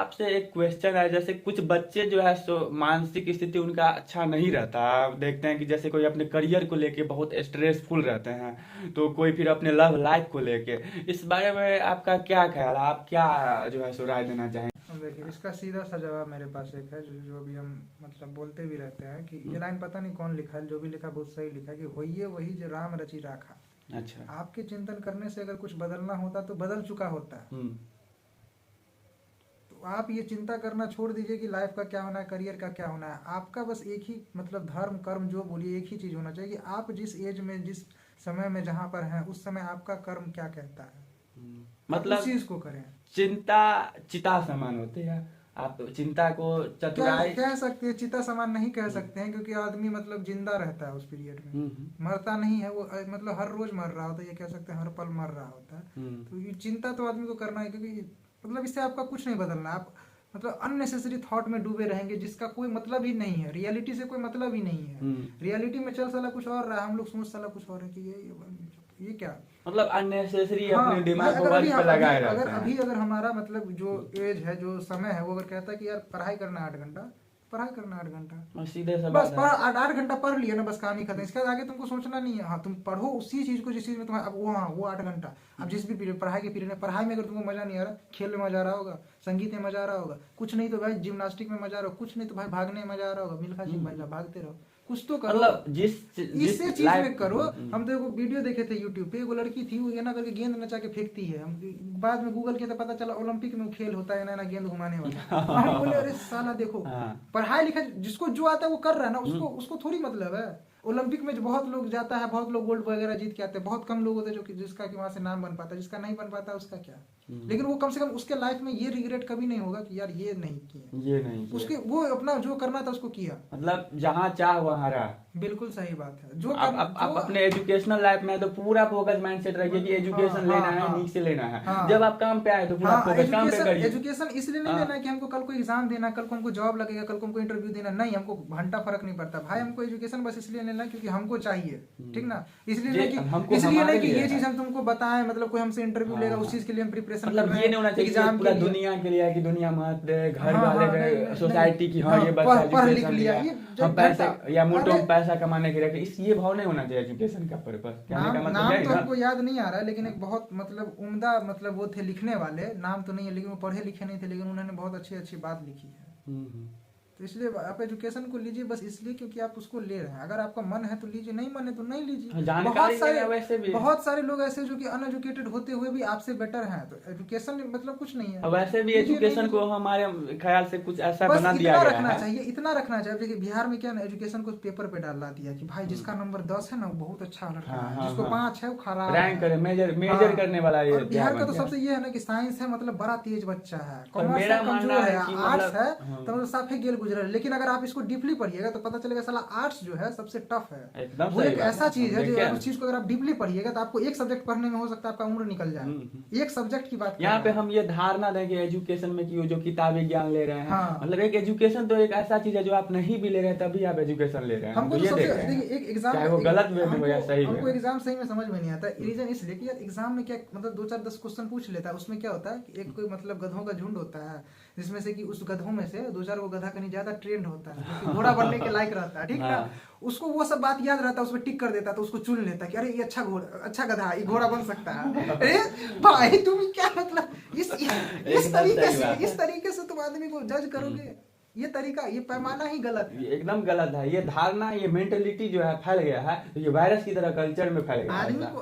आपसे एक क्वेश्चन है, जैसे कुछ बच्चे जो है सो मानसिक स्थिति उनका अच्छा नहीं रहता। आप देखते हैं कि जैसे कोई अपने करियर को लेके बहुत स्ट्रेसफुल रहते हैं, तो कोई फिर अपने लव लाइफ को लेके। इस बारे में आपका क्या ख्याल है? आप क्या जो है सो राय देना चाहेंगे? अब देखिए, इसका सीधा सा जवाब मेरे पास एक है, जो भी हम मतलब बोलते भी रहते हैं कि ये लाइन पता नहीं कौन लिखा है, जो भी लिखा बहुत सही लिखा है कि होइए वही जो राम रचि राखा। अच्छा। आपके चिंतन करने से अगर कुछ बदलना होता तो बदल चुका होता है। हम्म। तो आप ये चिंता करना छोड़ दीजिए कि लाइफ का क्या होना है, करियर का क्या होना है। आपका बस एक ही मतलब धर्म कर्म जो बोलिए एक ही चीज होना चाहिए कि आप जिस एज में जिस समय में जहां पर हैं उस समय आपका कर्म क्या कहता है, आप उस मतलब चीज को करें। चिंता चिता समान होती है। आप चिंता को क्या चतुराई। कह सकते हैं, चिता समान नहीं कह सकते हैं, क्योंकि आदमी मतलब जिंदा रहता है उस पीरियड में, मरता नहीं है वो। मतलब हर रोज मर रहा होता है, ये कह सकते हैं हर पल मर रहा होता है। तो ये चिंता तो आदमी को करना है, क्योंकि मतलब इससे आपका कुछ नहीं बदलना। आप मतलब अननेसेसरी थॉट में डूबे रहेंगे जिसका कोई मतलब ही नहीं है, रियलिटी से कोई मतलब ही नहीं है। रियलिटी में चल साला कुछ और रहा है, हम लोग सोच साला कुछ और है कि ये क्या। मतलब अननेसेसरी हाँ, अपने दिमाग को अगर वर्क अभी पे लगाए अगर रहते हैं। अगर हमारा मतलब जो एज है, जो समय है, वो अगर कहता है कि यार पढ़ाई करना 8 घंटा, पढ़ाई करना 8 घंटा, और सीधे सा बस बात है। पढ़ 8 घंटा पढ़ लिया ना, बस कहानी खत्म। इसके बाद आगे तुमको सोचना नहीं है। हाँ, तुम पढ़ो उसी चीज को जिस चीज में तुम्हारा अब वो, हाँ वो 8 घंटा। अब जिस भी पीरियड पढ़ाई के पीरियड में, पढ़ाई में अगर तुमको मजा नहीं आ रहा, खेल में मजा आ रहा होगा, संगीत में मजा आ रहा होगा, कुछ नहीं तो भाई जिम्नास्टिक में मजा आ रहा होगा, कुछ नहीं तो भाई भागने में मजा आ रहा होगा, मिल्खा सिंह भाई भागते रहो, कुछ तो करो। मतलब जिस इससे जिस चीज में लाइफ। करो। हम तो एक वीडियो देखे थे यूट्यूब पे, एगो लड़की थी, वो ये ना करके गेंद नचा के फेंकती है। हम बाद में गूगल किया तो पता चला ओलंपिक में वो खेल होता है ना गेंद घुमाने वाला। हम बोले अरे साला देखो, हाँ। पढ़ाई लिखाई जिसको जो आता है वो कर रहा है ना, उसको उसको थोड़ी मतलब है। ओलंपिक में जो बहुत लोग जाता है, बहुत लोग गोल्ड वगैरह जीत के आते हैं, बहुत कम लोग होते हैं जो कि जिसका कि वहां से नाम बन पाता है, जिसका नहीं बन पाता उसका क्या। लेकिन वो कम से कम उसके लाइफ में ये रिग्रेट कभी नहीं होगा कि यार ये नहीं किया, ये नहीं किया। उसके वो अपना जो करना था उसको किया। मतलब जहाँ चाह वहाँ रहा। बिल्कुल सही बात है। जो आप अपने एजुकेशनल लाइफ में तो पूरा फोकस माइंडसेट रखिए कि एजुकेशन लेना है, नीक से लेना है। जब आप काम पे आए तो पूरा फोकस काम पे करिए। एजुकेशन इसलिए नहीं लेना है कि हमको कल को एग्जाम देना, कल को हमको जॉब लगेगा, कल को हमको इंटरव्यू देना, नहीं, हमको घंटा फर्क नहीं पड़ता भाई। हमको एजुकेशन बस इसलिए लेना है क्योंकि हमको चाहिए, ठीक ना। इसलिए नहीं कि ये चीज हम तुमको बताएं, मतलब कोई हमसे इंटरव्यू लेगा उस चीज के लिए हम प्रिपरेशन कर रहे हैं। ये नहीं होना चाहिए एग्जाम पूरा के लिए दुनिया के लिए है कि दुनिया मत दे, घर हाँ वाले हाँ के, नहीं सोसाइटी की, हाँ ये बच्चा पढ़ लिख एजुकेशन लिया, लिया, ये हम पैसे या मोटो अरे हम पैसा कमाने के लिए, इस ये भाव नहीं होना चाहिए एजुकेशन का पर्पस। कहने का मतलब नाम यही तो ना। हमको याद नहीं आ रहा है, लेकिन एक बहुत मतलब उम्दा मतलब वो थे लिखने वाले, नाम तो नहीं है, लेकिन वो पढ़े लिखे नहीं थे, लेकिन उन्होंने बहुत अच्छी अच्छी बात लिखी है। तो इसलिए आप एजुकेशन को लीजिए बस इसलिए क्योंकि आप उसको ले रहे हैं। अगर आपका मन है तो लीजिए, नहीं मन है तो नहीं लीजिए। जानकारी लेना वैसे भी बहुत सारे लोग ऐसे जो कि अनएजुकेटेड होते हुए भी आपसे बेटर हैं, तो एजुकेशन मतलब कुछ नहीं है। वैसे भी एजुकेशन को हमारे ख्याल से कुछ ऐसा बस बना दिया इतना गया रखना है। चाहिए, इतना रखना चाहिए। देखिए बिहार में क्या ना, एजुकेशन को पेपर पे डाल दिया कि भाई जिसका नंबर 10 है ना वो बहुत अच्छा लड़का है, जिसको 5 है वो खराब रैंक करे, मेजर हाँ। करने वाला ये और बिहार का तो गया। सबसे ये है ना कि साइंस है मतलब बड़ा तेज बच्चा है, पर कॉमर्स मेरा है मानना कमजोर है, है कि आर्ट्स मतलब है तो मतलब साफे गेल गुजर है। लेकिन अगर आप इसको डीपली पढ़िएगा तो पता चलेगा साला आर्ट्स जो है सबसे टफ है। एकदम वो सही एक बात ऐसा है। चीज है जो देखिए, उस चीज को अगर आप डीपली पढ़िएगा तो आपको एक सब्जेक्ट पढ़ने में हो सकता है आपका उम्र निकल जाए। एक सब्जेक्ट की बात कर यहाँ रहे पे हैं। हम ये धारणा देंगे एजुकेशन में कि वो जो किताबी ज्ञान ले रहे हैं, हाँ। मतलब एक एजुकेशन तो एक ऐसा चीज है जो आप नहीं भी ले रहे हैं तभी आप एजुकेशन ले रहे हैं। हमको तो तो ये सबसे देख रहे देखिए हैं एक एग्जाम चाहे वो गलत वे में हो या सही वे हमको में। एग्जाम सही में समझ में नहीं आता। रीजन इसलिए कि यार एग्जाम में क्या मतलब 2 4 10 क्वेश्चन पूछ लेता है, उसमें क्या होता है कि एक कोई मतलब गधों का झुंड होता है, जिसमें से कि उस गधों में से 2 4 को गधा कहीं ज्यादा ट्रेंड होता है, जो कि घोड़ा बनने के लायक रहता है, ठीक ना। उसको वो सब बात याद रहता है, उसमें टिक कर देता है, तो उसको चुन लेता है कि अरे ये अच्छा घोड़ा, अच्छा गधा है, ये घोड़ा बन सकता है। अरे भाई तुम क्या मतलब इस तरीके से तुम आदमी को जज करोगे, ये तरीका, ये पैमाना ही गलत है। एकदम गलत है ये धारणा, ये मेंटेलिटी जो है फैल गया है, तो ये वायरस की तरह कल्चर में फैल गया है आदमी ऐसा। को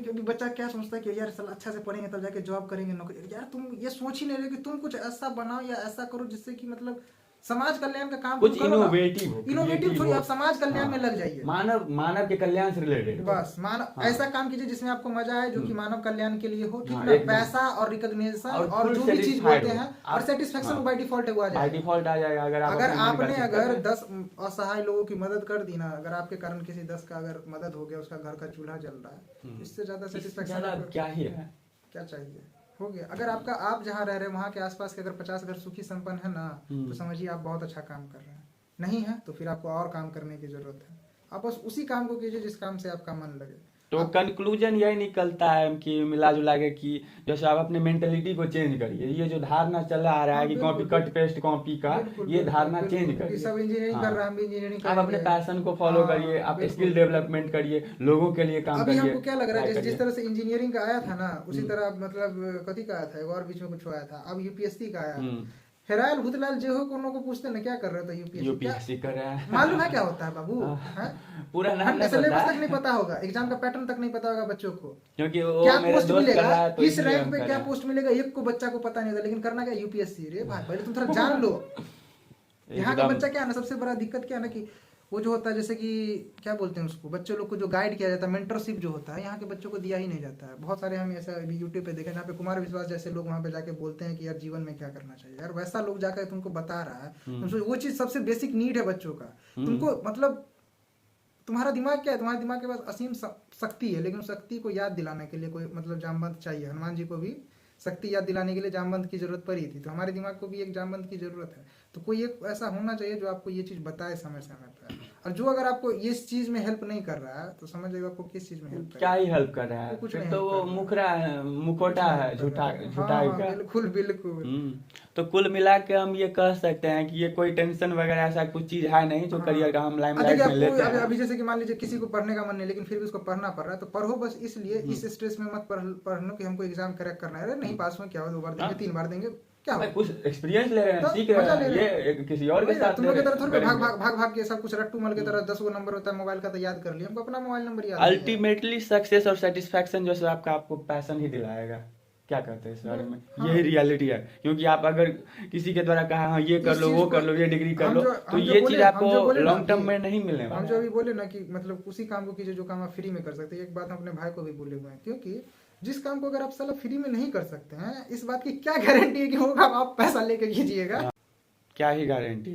अभी बच्चा क्या सोचता है कि यार साला अच्छा से पढ़ेंगे तब जाके जॉब करेंगे, नौकरी। यार तुम ये सोच ही नहीं रहे कि तुम कुछ ऐसा बनाओ या ऐसा करो जिससे कि मतलब समाज कल्याण का काम कुछ इनोवेटिव थोड़ी आप समाज कल्याण में लग जाइए, मानव के कल्याण से रिलेटेड बस मानव ऐसा काम कीजिए जिसमें आपको मजा आए, जो कि मानव कल्याण के लिए हो, ठीक ना। एकदम। पैसा और रिकॉग्निशन और और full जो भी चीज satisfied बोलते हो। हैं और सेटिस्फेक्शन बाय डिफॉल्ट वो आ बाय जाएगा। डिफॉल्ट आ जाएगा अगर आप अगर अपने मन का आपने चीज कर अगर रहे हैं। 10 असहाय लोगों की मदद कर दी ना, अगर आपके कारण किसी 10 का अगर मदद हो गया, उसका घर का चूल्हा जल रहा है, इससे ज्यादा इससे सेटिस्फेक्शन ज्यादा क्या ही है। क्या चाहिए, हो गया। अगर आपका आप जहाँ रह रहे हैं वहाँ के आसपास के अगर 50 घर सुखी संपन्न है ना, तो समझिए आप बहुत अच्छा काम कर रहे हैं। नहीं है तो फिर आपको और काम करने की जरूरत है। आप बस उसी काम को कीजिए जिस काम से आपका मन लगे। तो कंक्लूजन यही निकलता है कि मिला जुला के कि जैसे आप अपने मेंटेलिटी को चेंज करिए, ये जो धारणा चला आ रहा है हाँ कि बिल्कुल कॉपी बिल्कुल कट पेस्ट कॉपी का, बिल्कुल ये धारणा बिल्कुल चेंज बिल्कुल कि करिए। सब इंजीनियरिंग कर रहा है, हम भी इंजीनियरिंग आप अपने करेंगे। पैशन को फॉलो हाँ करिए, आप बिल्कुल स्किल डेवलपमेंट करिए, लोगों के लिए काम अभी करिए, हमको क्या लग रहा है, ट्राई जिस करिए। तरह से इंजीनियरिंग का आया था ना, उसी तरह अब मतलब कथी का आया था, एक और बीच में कुछ आया था, अब यूपीएससी का आया। हम्म। हेरायल भूतलाल जो हो कोनो को पूछते ना क्या कर रहे थे यूपीएससी, क्या यूपीएससी कर रहा है। मालूम है क्या होता है बाबू? हैं? पूरा नाम नहीं सिलेबस पता तक नहीं है, पता होगा, एग्जाम का पैटर्न तक नहीं पता होगा बच्चों को, क्योंकि वो क्या मेरा पोस्ट दोस्त कर मिलेगा रहा है तो इस इसलिए रैंक हम पे, कर क्या रहे हैं। पोस्ट मिलेगा, एक को बच्चा को पता नहीं होता, लेकिन करना क्या यूपीएससी। रे भाई पहले तुम थोड़ा जान लो। यहाँ का एकदम। बच्चा क्या है ना, सबसे बड़ा दिक्कत क्या है ना कि वो जो होता है, जैसे कि क्या बोलते हैं उसको, बच्चों लोग को जो गाइड किया जाता है, मेंटरशिप जो होता है, यहाँ के बच्चों को दिया ही नहीं जाता है। बहुत सारे हम ऐसा अभी यूट्यूब पे देखे जहाँ पे कुमार विश्वास जैसे लोग वहाँ पे जाके बोलते हैं कि यार जीवन में क्या करना चाहिए, यार वैसा लोग जाकर तुमको बता रहा है, तुम वो चीज सबसे बेसिक नीड है बच्चों का। तुमको मतलब तुम्हारा दिमाग क्या है, तुम्हारे दिमाग के पास असीम शक्ति है, लेकिन उस शक्ति को याद दिलाने के लिए कोई मतलब जामबंद चाहिए। हनुमान जी को भी शक्ति याद दिलाने के लिए जामबंद की जरूरत पड़ी थी, तो हमारे दिमाग को भी एक जामबंद की जरूरत है। तो कोई एक ऐसा होना चाहिए जो आपको ये चीज बताए समय समय पर, और जो अगर आपको इस चीज में हेल्प नहीं कर रहा है तो समझ जाइए आपको किस चीज में हेल्प क्या ही हेल्प कर रहा है, कुछ फिर नहीं तो help वो कर रहा है। मुखरा है, मुखोटा है, झूठा झूठाई हाँ का। बिल्कुल बिल्कुल। तो कुल मिला के हम ये कह सकते हैं कि ये कोई टेंशन वगैरह ऐसा कुछ चीज है नहीं जो करियर का हम देखिए लाइमलाइट में लेते आपको हैं। अभी जैसे कि मान लीजिए किसी को पढ़ने का मन नहीं, लेकिन फिर भी उसको पढ़ना पड़ रहा है, तो पढ़ो बस, इसलिए इस स्ट्रेस में मत पढ़ लो कि हमको एग्जाम क्रैक करना है। अरे नहीं पास में क्या हो, 2 बार देंगे 3 बार देंगे, क्या भाई हो, कुछ एक्सपीरियंस ले रहे हैं, तो सीख रहे मजा ले हैं, रहे ये किसी और के साथ तुम ले लोग की रहे तरह थोड़ी भाग करेंगे। भाग भाग के सब कुछ रट्टू मल की तरह 10 गो नंबर होता है मोबाइल का तो याद कर लिया, हमको अपना मोबाइल नंबर याद नहीं है। अल्टीमेटली सक्सेस और सेटिस्फैक्शन जो है आपको पैशन ही दिलाएगा। क्या कहते हैं इस बारे में? हाँ। यही रियलिटी है, क्योंकि आप अगर किसी के द्वारा कहा हाँ ये कर इस लो चीज वो को कर लो ये डिग्री कर हम लो, जो तो हम जो ये बोले चीज हम जो आपको बोले ना लॉन्ग टर्म कि- में नहीं मिलने हम वाला जो है। अभी बोले ना कि मतलब उसी काम को कीजिए जो काम आप फ्री में कर सकते हैं। एक बात हम अपने भाई को भी बोले हुए हैं, क्योंकि जिस काम को अगर आप साला फ्री में नहीं कर सकते हैं, इस बात की क्या गारंटी है कि वो काम आप पैसा लेके कीजिएगा। क्या ही गारंटी।